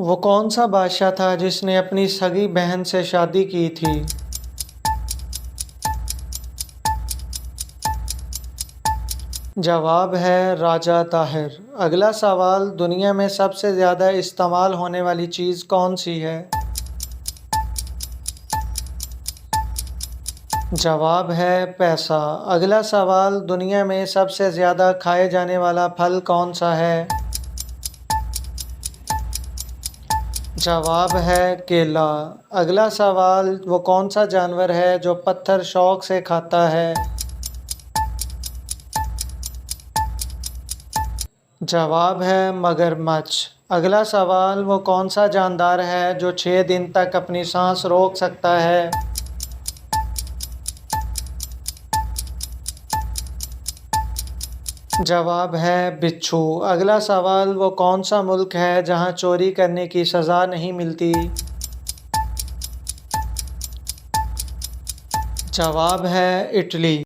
वो कौन सा बादशाह था जिसने अपनी सगी बहन से शादी की थी? जवाब है राजा ताहिर। अगला सवाल, दुनिया में सबसे ज़्यादा इस्तेमाल होने वाली चीज़ कौन सी है? जवाब है पैसा। अगला सवाल, दुनिया में सबसे ज़्यादा खाए जाने वाला फल कौन सा है? जवाब है केला। अगला सवाल, वो कौन सा जानवर है जो पत्थर शौक से खाता है? जवाब है मगरमच्छ। अगला सवाल, वो कौन सा जानदार है जो 6 दिन तक अपनी सांस रोक सकता है? जवाब है बिच्छू। अगला सवाल, वो कौन सा मुल्क है जहां चोरी करने की सज़ा नहीं मिलती? जवाब है इटली।